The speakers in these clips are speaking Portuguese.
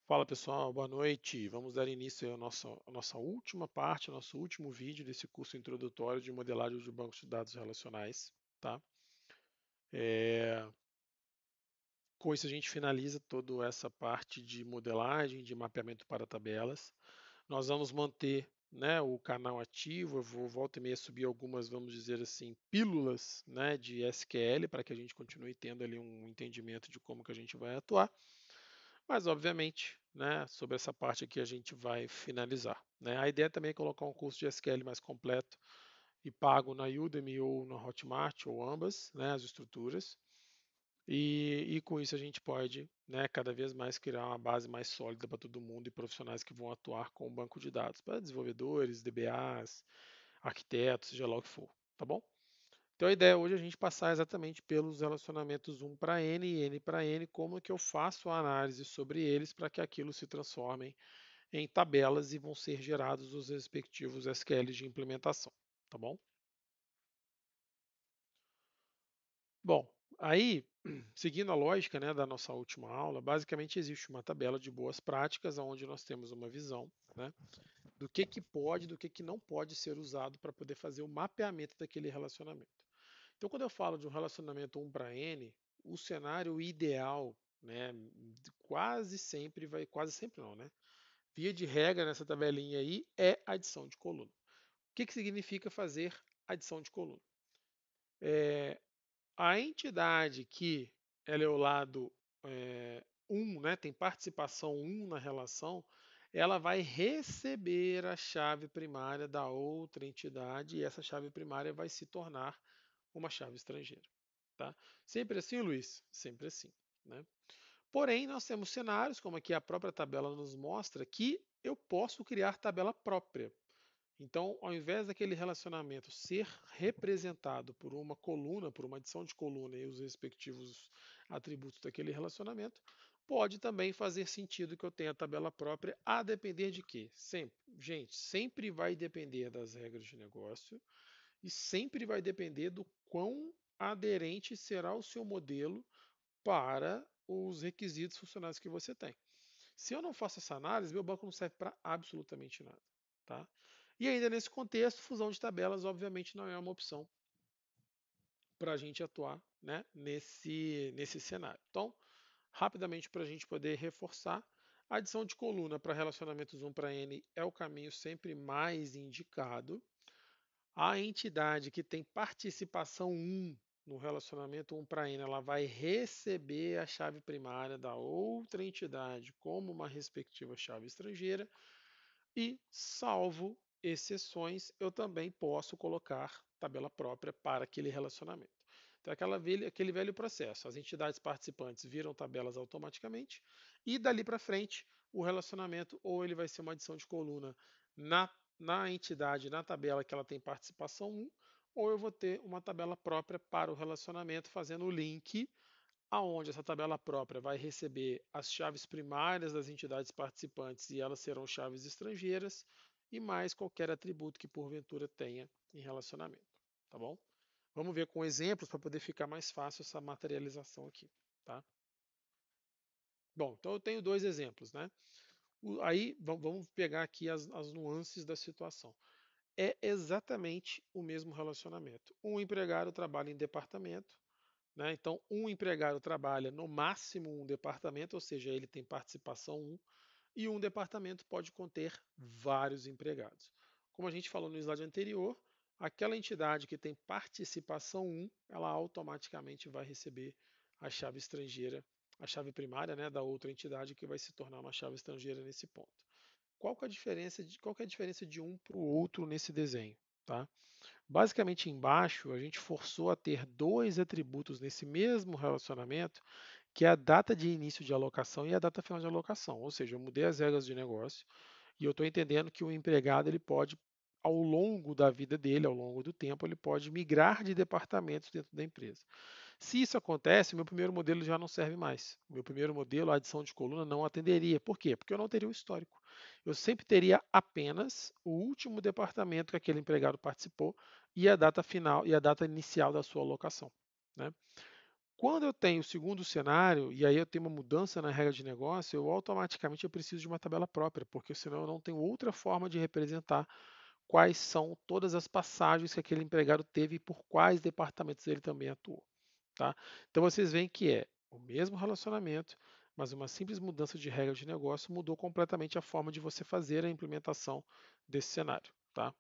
Fala pessoal, boa noite. Vamos dar início aí à nossa última parte, ao nosso último vídeo desse curso introdutório de modelagem de bancos de dados relacionais, tá? É, Com isso a gente finaliza toda essa parte de modelagem, de mapeamento para tabelas. Nós vamos manter, né, o canal ativo. Eu vou volta e meia subir algumas, vamos dizer assim, pílulas, né, de SQL para que a gente continue tendo ali um entendimento de como que a gente vai atuar. Mas, obviamente, né, sobre essa parte aqui a gente vai finalizar, né? A ideia também é colocar um curso de SQL mais completo e pago na Udemy ou na Hotmart, ou ambas, né, as estruturas. E com isso a gente pode, né, cada vez mais criar uma base mais sólida para todo mundo e profissionais que vão atuar com o banco de dados, para desenvolvedores, DBAs, arquitetos, seja lá o que for, tá bom? Então a ideia hoje é a gente passar exatamente pelos relacionamentos um para N e N para N, como que eu faço a análise sobre eles para que aquilo se transforme em tabelas e vão ser gerados os respectivos SQLs de implementação, tá bom? Bom, aí, seguindo a lógica, né, da nossa última aula, basicamente existe uma tabela de boas práticas onde nós temos uma visão, né, do que pode, do que não pode ser usado para poder fazer o mapeamento daquele relacionamento. Então, quando eu falo de um relacionamento 1 para N, o cenário ideal, né, quase sempre vai, quase sempre não, né? Via de regra nessa tabelinha aí é adição de coluna. O que significa fazer adição de coluna? É, a entidade que ela é o lado 1, né, tem participação 1 na relação, ela vai receber a chave primária da outra entidade e essa chave primária vai se tornar uma chave estrangeira. Tá? Sempre assim, Luiz? Sempre assim. Né? Porém, nós temos cenários, como aqui a própria tabela nos mostra, que eu posso criar tabela própria. Então, ao invés daquele relacionamento ser representado por uma coluna, por uma adição de coluna e os respectivos atributos daquele relacionamento, pode também fazer sentido que eu tenha a tabela própria, a depender de quê? Sempre, gente, sempre vai depender das regras de negócio e sempre vai depender do quão aderente será o seu modelo para os requisitos funcionais que você tem. Se eu não faço essa análise, meu banco não serve para absolutamente nada. Tá? E ainda nesse contexto, fusão de tabelas, obviamente, não é uma opção para a gente atuar, né, nesse cenário. Então, rapidamente, para a gente poder reforçar, a adição de coluna para relacionamentos 1 para N é o caminho sempre mais indicado. A entidade que tem participação 1 no relacionamento 1 para N, ela vai receber a chave primária da outra entidade como uma respectiva chave estrangeira e, salvo exceções, eu também posso colocar tabela própria para aquele relacionamento. Então, aquele velho processo. As entidades participantes viram tabelas automaticamente e dali para frente o relacionamento ou ele vai ser uma adição de coluna na, na entidade, na tabela que ela tem participação 1, ou eu vou ter uma tabela própria para o relacionamento fazendo o link aonde essa tabela própria vai receber as chaves primárias das entidades participantes e elas serão chaves estrangeiras e mais qualquer atributo que porventura tenha em relacionamento, tá bom? Vamos ver com exemplos para poder ficar mais fácil essa materialização aqui, tá? Bom, então eu tenho dois exemplos, né? Aí vamos pegar aqui as nuances da situação. É exatamente o mesmo relacionamento. Um empregado trabalha em departamento, né? Então, um empregado trabalha no máximo um departamento, ou seja, ele tem participação 1, e um departamento pode conter vários empregados. Como a gente falou no slide anterior, aquela entidade que tem participação 1, ela automaticamente vai receber a chave estrangeira, a chave primária, né, da outra entidade que vai se tornar uma chave estrangeira nesse ponto. Qual que é a diferença de um para o outro nesse desenho? Tá? Basicamente, embaixo, a gente forçou a ter dois atributos nesse mesmo relacionamento, que é a data de início de alocação e a data final de alocação. Ou seja, eu mudei as regras de negócio e eu estou entendendo que o empregado ele pode, ao longo da vida dele, ao longo do tempo, ele pode migrar de departamentos dentro da empresa. Se isso acontece, meu primeiro modelo já não serve mais. Meu primeiro modelo, a adição de coluna, não atenderia. Por quê? Porque eu não teria o histórico. Eu sempre teria apenas o último departamento que aquele empregado participou e a data final e a data inicial da sua alocação. Né? Quando eu tenho o segundo cenário, e aí eu tenho uma mudança na regra de negócio, automaticamente eu preciso de uma tabela própria, porque senão eu não tenho outra forma de representar quais são todas as passagens que aquele empregado teve e por quais departamentos ele também atuou. Tá? Então vocês veem que é o mesmo relacionamento, mas uma simples mudança de regra de negócio mudou completamente a forma de você fazer a implementação desse cenário. Tá?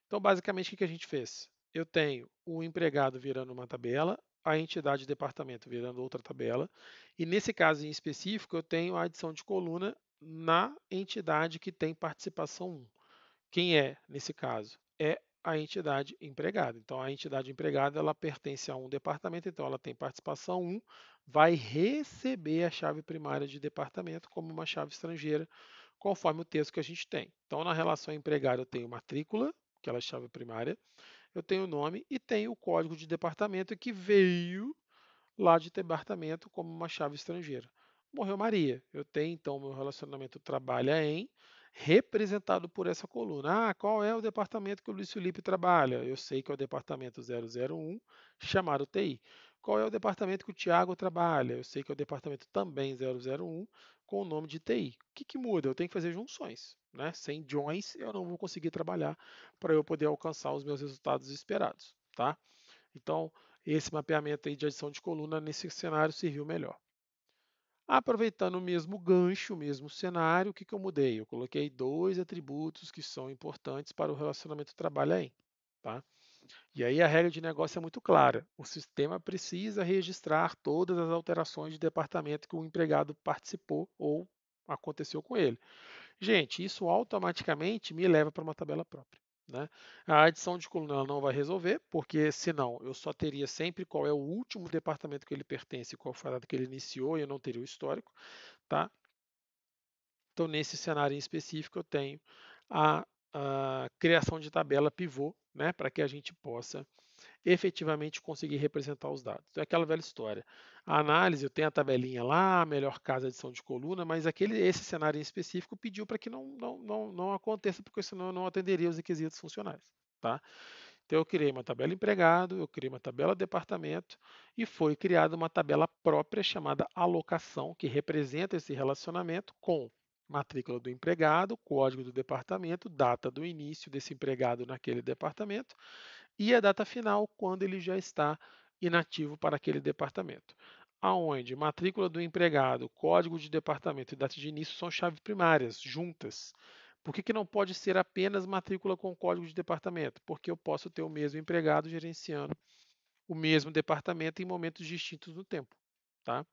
Então, basicamente, o que a gente fez? Eu tenho o empregado virando uma tabela, a entidade de departamento virando outra tabela, e nesse caso em específico, eu tenho a adição de coluna na entidade que tem participação 1. Quem é, nesse caso? É a entidade empregada. Então, a entidade empregada ela pertence a um departamento, então ela tem participação 1, vai receber a chave primária de departamento como uma chave estrangeira, conforme o texto que a gente tem. Então, na relação empregado, eu tenho matrícula, que ela é a chave primária, eu tenho o nome e tenho o código de departamento que veio lá de departamento como uma chave estrangeira. Morreu Maria. Eu tenho então meu relacionamento trabalha em, representado por essa coluna. Ah, qual é o departamento que o Luiz Felipe trabalha? Eu sei que é o departamento 001, chamado TI. Qual é o departamento que o Tiago trabalha? Eu sei que é o departamento também 001, com o nome de TI. O que muda? Eu tenho que fazer junções. Né? Sem joins, eu não vou conseguir trabalhar para eu poder alcançar os meus resultados esperados. Tá? Então, esse mapeamento aí de adição de coluna nesse cenário serviu melhor. Aproveitando o mesmo gancho, o mesmo cenário, o que eu mudei? Eu coloquei dois atributos que são importantes para o relacionamento trabalho aí. Tá? E aí a regra de negócio é muito clara. O sistema precisa registrar todas as alterações de departamento que o empregado participou ou aconteceu com ele. Gente, isso automaticamente me leva para uma tabela própria. Né? A adição de coluna ela não vai resolver, porque senão eu só teria sempre qual é o último departamento que ele pertence, qual foi a data que ele iniciou, e eu não teria o histórico. Tá? Então, nesse cenário em específico, eu tenho a criação de tabela pivô, né, para que a gente possa efetivamente conseguir representar os dados. Então, é aquela velha história. A análise, eu tenho a tabelinha lá, a melhor caso, adição de coluna, mas esse cenário em específico pediu para que não aconteça, porque senão eu não atenderia os requisitos funcionais. Tá? Então, eu criei uma tabela empregado, eu criei uma tabela departamento e foi criada uma tabela própria chamada alocação, que representa esse relacionamento com matrícula do empregado, código do departamento, data do início desse empregado naquele departamento e a data final quando ele já está inativo para aquele departamento. Aonde matrícula do empregado, código de departamento e data de início são chaves primárias, juntas. Por que não pode ser apenas matrícula com código de departamento? Porque eu posso ter o mesmo empregado gerenciando o mesmo departamento em momentos distintos no tempo. Tá?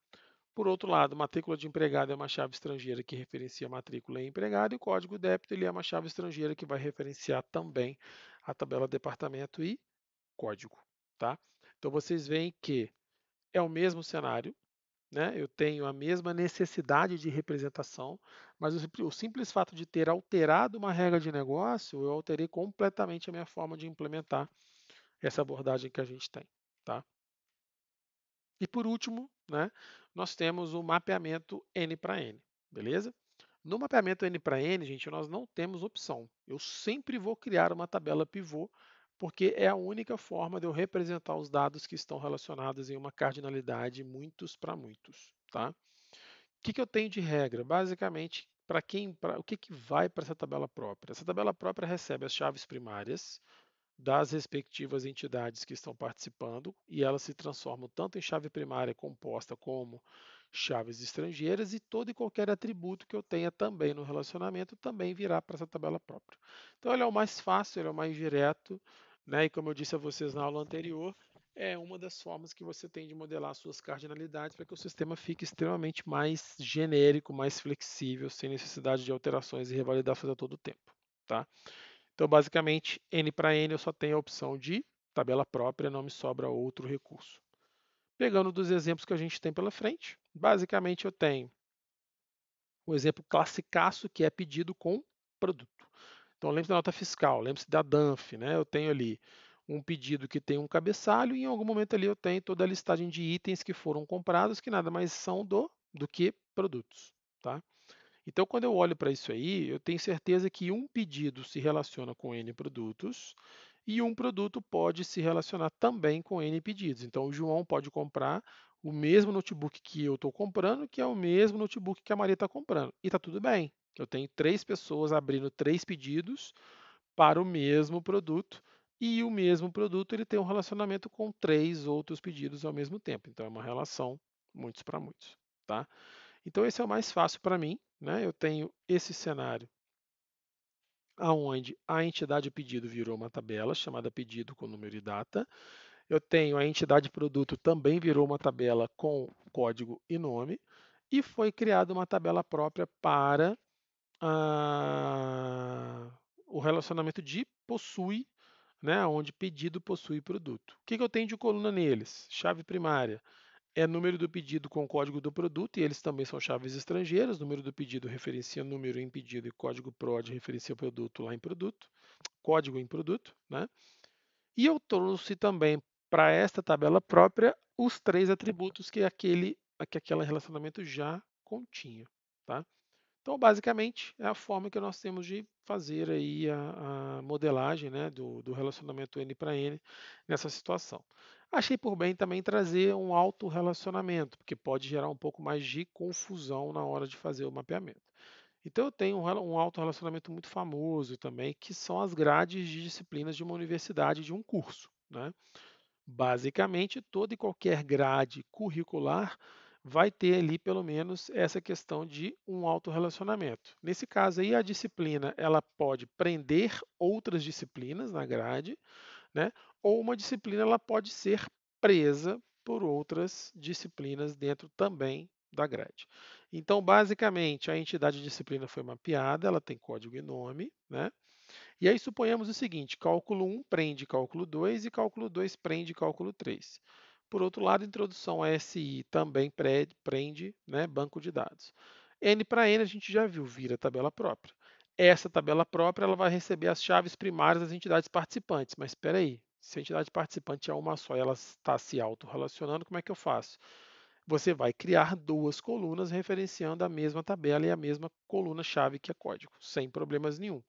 Por outro lado, matrícula de empregado é uma chave estrangeira que referencia a matrícula em empregado e o código débito ele é uma chave estrangeira que vai referenciar também a tabela departamento e código. Tá? Então vocês veem que é o mesmo cenário, né? Eu tenho a mesma necessidade de representação, mas o simples fato de ter alterado uma regra de negócio, eu alterei completamente a minha forma de implementar essa abordagem que a gente tem. Tá? E por último, né, nós temos o mapeamento N para N, beleza? No mapeamento N para N, gente, nós não temos opção. Eu sempre vou criar uma tabela pivô, porque é a única forma de eu representar os dados que estão relacionados em uma cardinalidade muitos para muitos. Tá? O que eu tenho de regra? Basicamente, o que vai para essa tabela própria? Essa tabela própria recebe as chaves primárias, das respectivas entidades que estão participando e elas se transformam tanto em chave primária composta como chaves estrangeiras e todo e qualquer atributo que eu tenha também no relacionamento também virá para essa tabela própria. Então ele é o mais fácil, ele é o mais direto, né? E como eu disse a vocês na aula anterior, é uma das formas que você tem de modelar suas cardinalidades para que o sistema fique extremamente mais genérico, mais flexível, sem necessidade de alterações e revalidações a todo tempo, tá? Então, basicamente, N para N eu só tenho a opção de tabela própria, não me sobra outro recurso. Pegando dos exemplos que a gente tem pela frente, basicamente eu tenho o exemplo classicaço que é pedido com produto. Então, lembre-se da nota fiscal, lembre-se da DANF, né? Eu tenho ali um pedido que tem um cabeçalho e em algum momento ali eu tenho toda a listagem de itens que foram comprados, que nada mais são do que produtos, tá? Então, quando eu olho para isso aí, eu tenho certeza que um pedido se relaciona com N produtos e um produto pode se relacionar também com N pedidos. Então, o João pode comprar o mesmo notebook que eu estou comprando, que é o mesmo notebook que a Maria está comprando. E está tudo bem. Eu tenho 3 pessoas abrindo 3 pedidos para o mesmo produto, e o mesmo produto ele tem um relacionamento com 3 outros pedidos ao mesmo tempo. Então, é uma relação muitos para muitos. Tá? Então, esse é o mais fácil para mim. Né? Eu tenho esse cenário aonde a entidade pedido virou uma tabela chamada pedido com número e data. Eu tenho a entidade produto também virou uma tabela com código e nome. E foi criada uma tabela própria para o relacionamento de possui, né, onde pedido possui produto. O que eu tenho de coluna neles? Chave primária é número do pedido com código do produto, e eles também são chaves estrangeiras. Número do pedido referencia número em pedido e código PROD referencia produto lá em produto, código em produto, né? E eu trouxe também para esta tabela própria os 3 atributos que aquele relacionamento já continha, tá? Então, basicamente, é a forma que nós temos de fazer aí a modelagem, né, do relacionamento N para N nessa situação. Achei por bem também trazer um autorrelacionamento, porque pode gerar um pouco mais de confusão na hora de fazer o mapeamento. Então, eu tenho um autorrelacionamento muito famoso também, que são as grades de disciplinas de uma universidade, de um curso, né? Basicamente, toda e qualquer grade curricular vai ter ali pelo menos essa questão de um autorrelacionamento. Nesse caso aí, a disciplina ela pode prender outras disciplinas na grade, né? Ou uma disciplina ela pode ser presa por outras disciplinas dentro também da grade. Então, basicamente, a entidade de disciplina foi mapeada, ela tem código e nome, né? E aí suponhamos o seguinte: cálculo 1 prende cálculo 2 e cálculo 2 prende cálculo 3. Por outro lado, introdução a SI também prende, né, banco de dados. N para N a gente já viu, vira tabela própria. Essa tabela própria ela vai receber as chaves primárias das entidades participantes. Mas espera aí, se a entidade participante é uma só e ela está se autorrelacionando, como é que eu faço? Você vai criar 2 colunas referenciando a mesma tabela e a mesma coluna-chave que é código, sem problemas nenhum.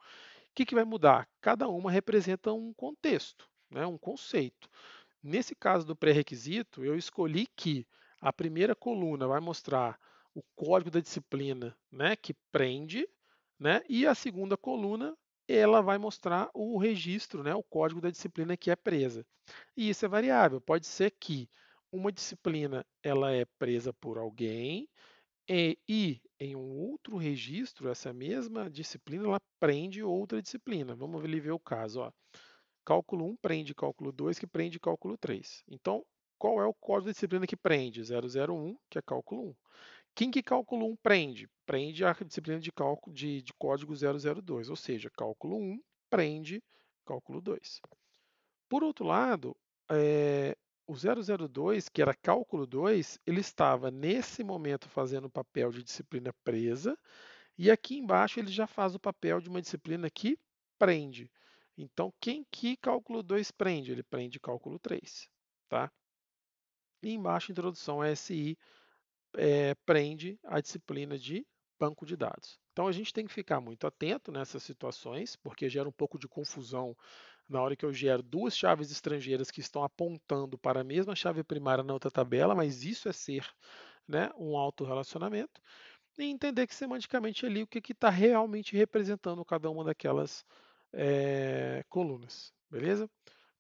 Que vai mudar? Cada uma representa um contexto, né, um conceito. Nesse caso do pré-requisito, eu escolhi que a primeira coluna vai mostrar o código da disciplina, né, que prende, né, e a segunda coluna ela vai mostrar o registro, né, o código da disciplina que é presa. E isso é variável. Pode ser que uma disciplina ela é presa por alguém e em um outro registro, essa mesma disciplina ela prende outra disciplina. Vamos ali ver o caso. Ó. Cálculo 1 prende cálculo 2, que prende cálculo 3. Então, qual é o código da disciplina que prende? 001, que é cálculo 1. Quem que cálculo 1 prende? Prende a disciplina de cálculo de código 002, ou seja, cálculo 1 prende cálculo 2. Por outro lado, o 002, que era cálculo 2, ele estava nesse momento fazendo o papel de disciplina presa, e aqui embaixo ele já faz o papel de uma disciplina que prende. Então, quem que cálculo 2 prende? Ele prende cálculo 3. Tá? E embaixo, introdução a SI prende a disciplina de banco de dados. Então, a gente tem que ficar muito atento nessas situações, porque gera um pouco de confusão na hora que eu gero 2 chaves estrangeiras que estão apontando para a mesma chave primária na outra tabela, mas isso é ser, né, um autorrelacionamento, e entender que semanticamente ali o que está realmente representando cada uma daquelas colunas, beleza?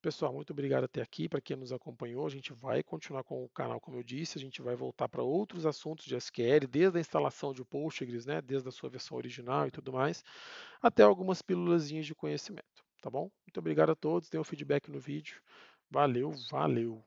Pessoal, muito obrigado até aqui para quem nos acompanhou. A gente vai continuar com o canal, como eu disse, a gente vai voltar para outros assuntos de SQL, desde a instalação de Postgres, né, desde a sua versão original e tudo mais, até algumas pílulazinhas de conhecimento, tá bom? Muito obrigado a todos, dê um feedback no vídeo. Valeu, valeu!